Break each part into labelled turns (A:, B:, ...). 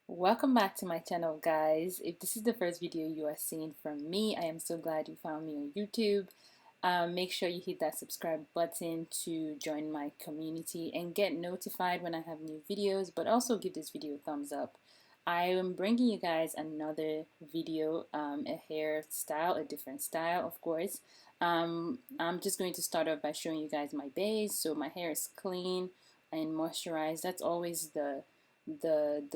A: Welcome back to my channel, guys. If this is the first video you are seeing from me, I am so glad you found me on YouTube. Make sure you hit that subscribe button to join my community and get notified when I have new videos, but also give this video a thumbs up. I am bringing you guys another video, a hairstyle, a different style, of course. I'm just going to start off by showing you guys my base. So my hair is clean and moisturized. That's always the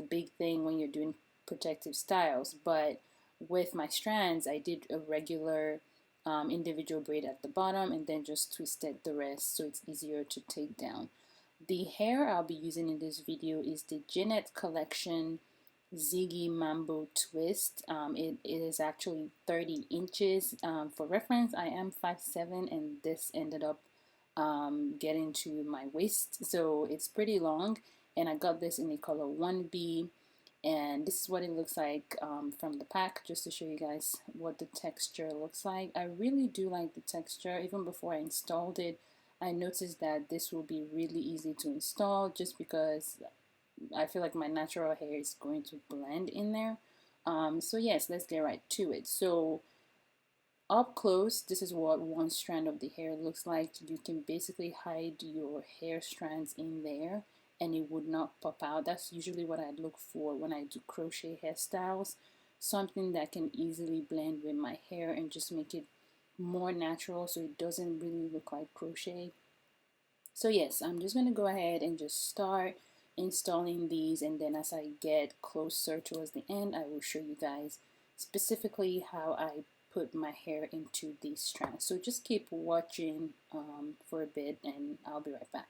A: big thing when you're doing protective styles. But with my strands, I did a regular individual braid at the bottom and then just twisted the rest so it's easier to take down. The hair I'll be using in this video is the Jeanette Collection Ziggy Mambo twist. It is actually 30 inches. For reference, I am 5'7" and this ended up getting to my waist, so it's pretty long, and I got this in the color 1B, and this is what it looks like from the pack, just to show you guys what the texture looks like. I really do like the texture. Even before I installed it, I noticed that this will be really easy to install just because I feel like my natural hair is going to blend in there. So yes, let's get right to it. So up close, this is what one strand of the hair looks like. You can basically hide your hair strands in there and it would not pop out. That's usually what I look for when I do crochet hairstyles. Something that can easily blend with my hair and just make it more natural so it doesn't really look like crochet. So yes, I'm just going to go ahead and just start installing these, and then as I get closer towards the end, I will show you guys specifically how I put my hair into these strands. So just keep watching for a bit and I'll be right back.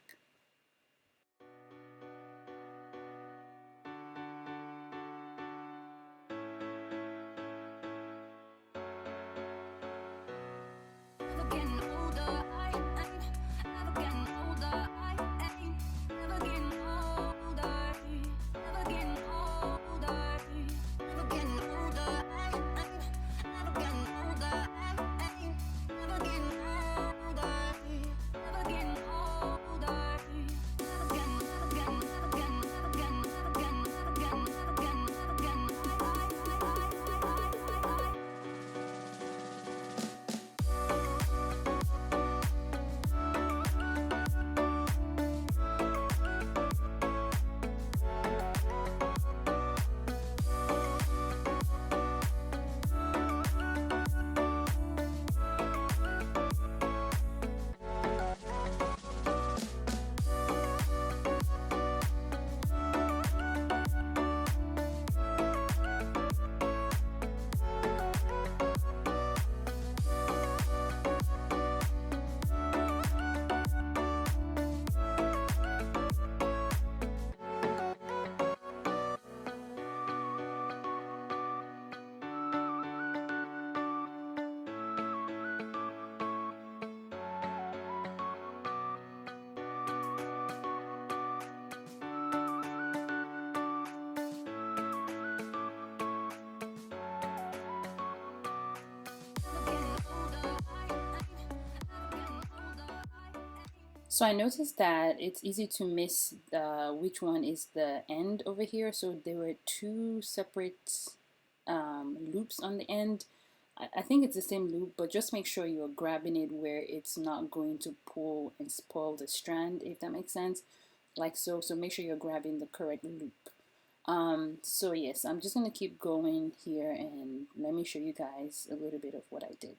A: So I noticed that it's easy to miss which one is the end over here. So there were two separate loops on the end. I think it's the same loop, but just make sure you're grabbing it where it's not going to pull and spoil the strand, if that makes sense, like so. So make sure you're grabbing the correct loop. So yes, I'm just gonna keep going here and let me show you guys a little bit of what I did.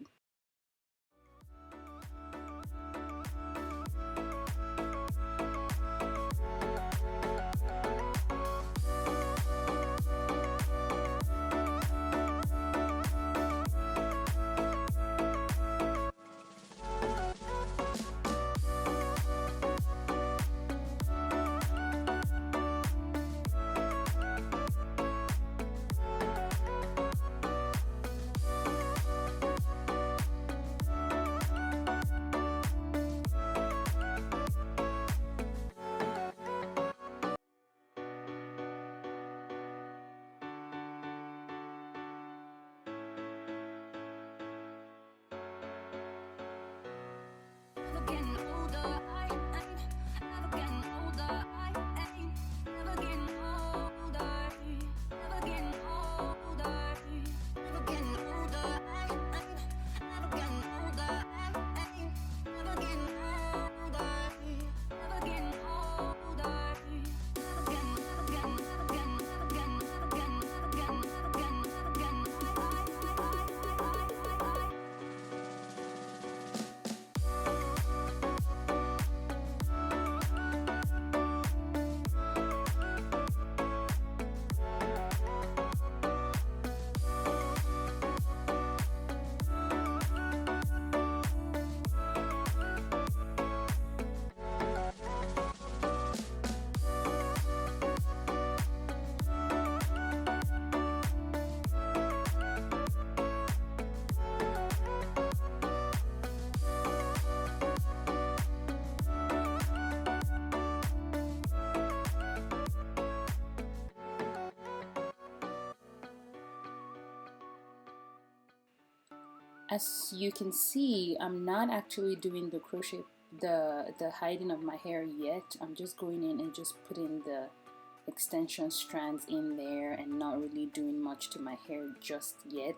A: As you can see, I'm not actually doing the crochet, the hiding of my hair yet. I'm just going in and just putting the extension strands in there and not really doing much to my hair just yet.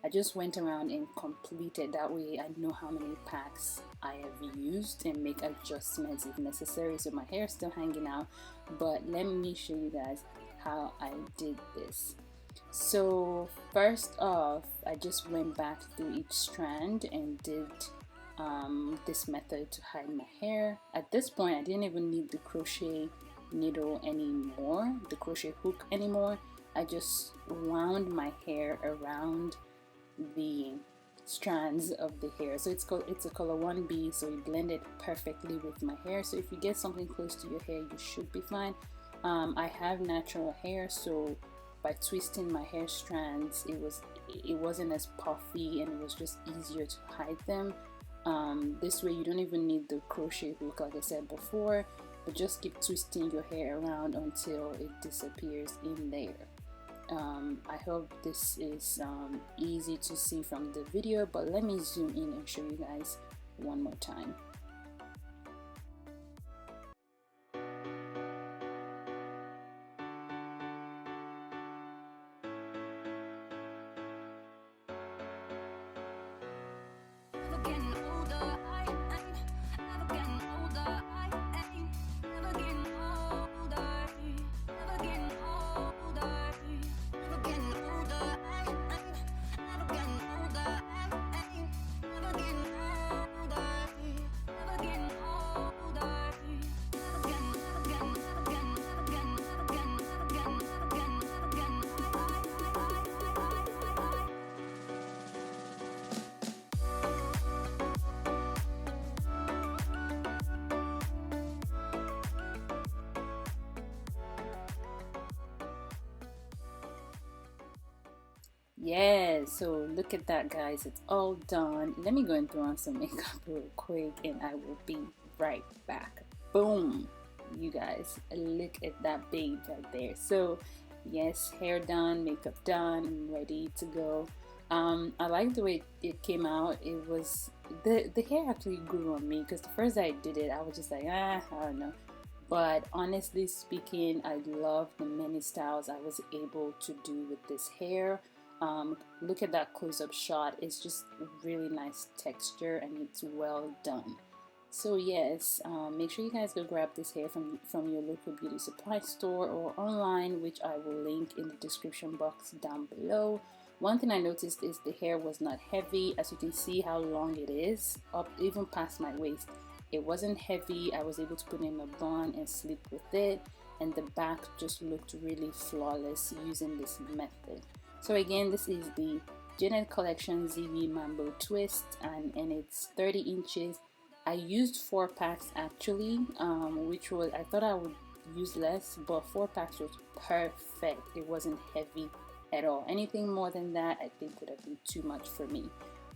A: I just went around and completed, that way I know how many packs I have used and make adjustments if necessary. So my hair is still hanging out, but let me show you guys how I did this. So first off, I just went back through each strand and did this method to hide my hair. At this point, I didn't even need the crochet needle anymore, the crochet hook anymore. I just wound my hair around the strands of the hair. So it's a color 1B, so it blended perfectly with my hair. So if you get something close to your hair, you should be fine. I have natural hair, so by twisting my hair strands, it wasn't as puffy and it was just easier to hide them. This way you don't even need the crochet hook like I said before, but just keep twisting your hair around until it disappears in there. I hope this is easy to see from the video, but let me zoom in and show you guys one more time. Yeah, so look at that, guys, it's all done. Let me go and throw on some makeup real quick and I will be right back. Boom, you guys, look at that babe right there. So yes, hair done, makeup done, I'm ready to go. I like the way it came out. It was the hair actually grew on me, because the first day I did it I was just like, I don't know. But honestly speaking, I love the many styles I was able to do with this hair. Look at that close-up shot. It's just really nice texture and it's well done. So yes, make sure you guys go grab this hair from your local beauty supply store or online, which I will link in the description box down below. One thing I noticed is the hair was not heavy. As you can see how long it is, up even past my waist. It wasn't heavy. I was able to put in a bun and sleep with it, and the back just looked really flawless using this method. So again, this is the Janet Collection Ziggy Mambo Twist, and it's 30 inches. I used 4 packs actually, which was, I thought I would use less, but 4 packs was perfect. It wasn't heavy at all. Anything more than that I think would have been too much for me.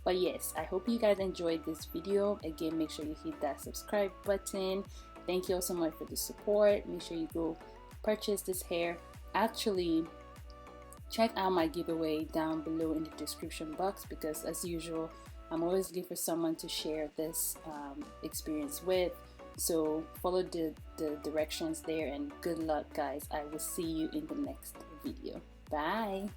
A: But yes, I hope you guys enjoyed this video. Again, make sure you hit that subscribe button. Thank you all so much for the support. Make sure you go purchase this hair. Actually, check out my giveaway down below in the description box, because as usual, I'm always looking for someone to share this experience with. So follow the directions there, and good luck, guys. I will see you in the next video. Bye.